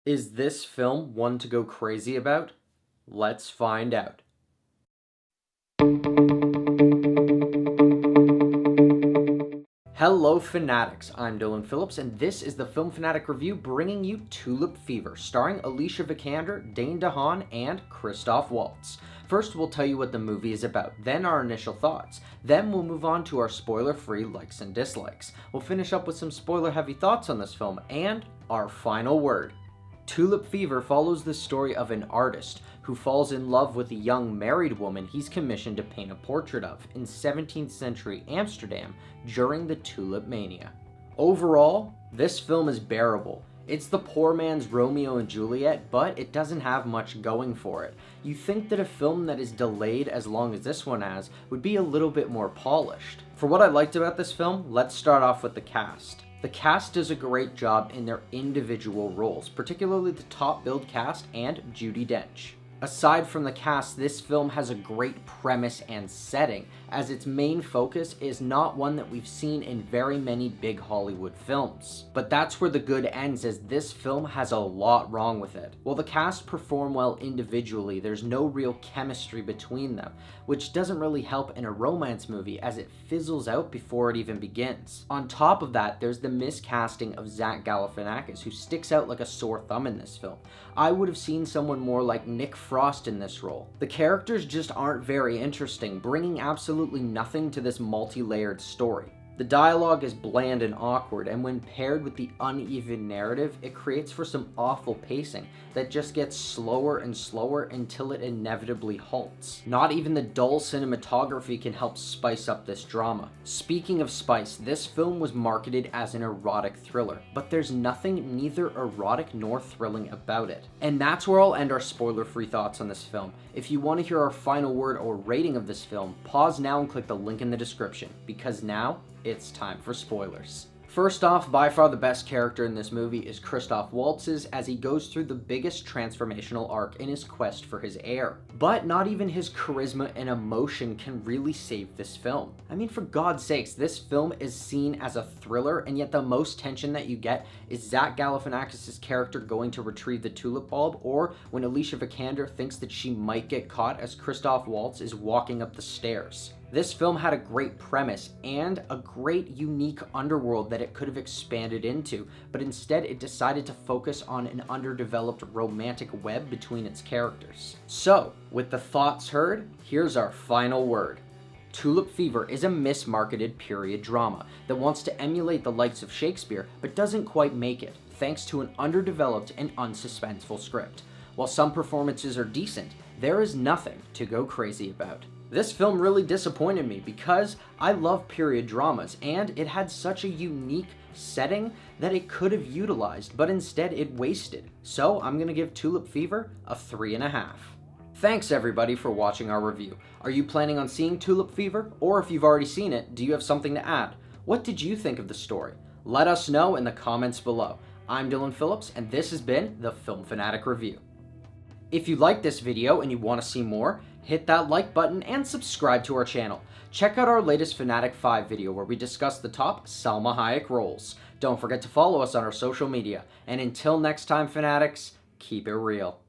Is this film one to go crazy about? Let's find out. Hello Fanatics, I'm Dylan Phillips and this is the Film Fanatic Review bringing you Tulip Fever, starring Alicia Vikander, Dane DeHaan, and Christoph Waltz. First we'll tell you what the movie is about, then our initial thoughts. Then we'll move on to our spoiler-free likes and dislikes. We'll finish up with some spoiler-heavy thoughts on this film, and our final word. Tulip Fever follows the story of an artist who falls in love with a young married woman he's commissioned to paint a portrait of in 17th century Amsterdam during the Tulip Mania. Overall, this film is bearable. It's the poor man's Romeo and Juliet, but it doesn't have much going for it. You think that a film that is delayed as long as this one has would be a little bit more polished. For what I liked about this film, let's start off with the cast. The cast does a great job in their individual roles, particularly the top billed cast and Judi Dench. Aside from the cast, this film has a great premise and setting, as its main focus is not one that we've seen in very many big Hollywood films. But that's where the good ends, as this film has a lot wrong with it. While the cast perform well individually, there's no real chemistry between them, which doesn't really help in a romance movie as it fizzles out before it even begins. On top of that, there's the miscasting of Zach Galifianakis, who sticks out like a sore thumb in this film. I would have seen someone more like Nick Frost in this role. The characters just aren't very interesting, bringing absolutely nothing to this multi-layered story. The dialogue is bland and awkward, and when paired with the uneven narrative, it creates for some awful pacing that just gets slower and slower until it inevitably halts. Not even the dull cinematography can help spice up this drama. Speaking of spice, this film was marketed as an erotic thriller, but there's nothing neither erotic nor thrilling about it. And that's where I'll end our spoiler-free thoughts on this film. If you want to hear our final word or rating of this film, pause now and click the link in the description, because now it's time for spoilers. First off, by far the best character in this movie is Christoph Waltz's, as he goes through the biggest transformational arc in his quest for his heir. But not even his charisma and emotion can really save this film. I mean, for God's sakes, this film is seen as a thriller, and yet the most tension that you get is Zach Galifianakis' character going to retrieve the tulip bulb, or when Alicia Vikander thinks that she might get caught as Christoph Waltz is walking up the stairs. This film had a great premise and a great unique underworld that it could have expanded into, but instead it decided to focus on an underdeveloped romantic web between its characters. So, with the thoughts heard, here's our final word. Tulip Fever is a mismarketed period drama that wants to emulate the likes of Shakespeare but doesn't quite make it, thanks to an underdeveloped and unsuspenseful script. While some performances are decent, there is nothing to go crazy about. This film really disappointed me because I love period dramas, and it had such a unique setting that it could have utilized, but instead it wasted. So I'm gonna give Tulip Fever a 3.5. Thanks everybody for watching our review. Are you planning on seeing Tulip Fever? Or if you've already seen it, do you have something to add? What did you think of the story? Let us know in the comments below. I'm Dylan Phillips, and this has been the Film Fanatic Review. If you like this video and you want to see more, hit that like button and subscribe to our channel. Check out our latest Fanatic 5 video where we discuss the top Salma Hayek roles. Don't forget to follow us on our social media. And until next time, Fanatics, keep it real.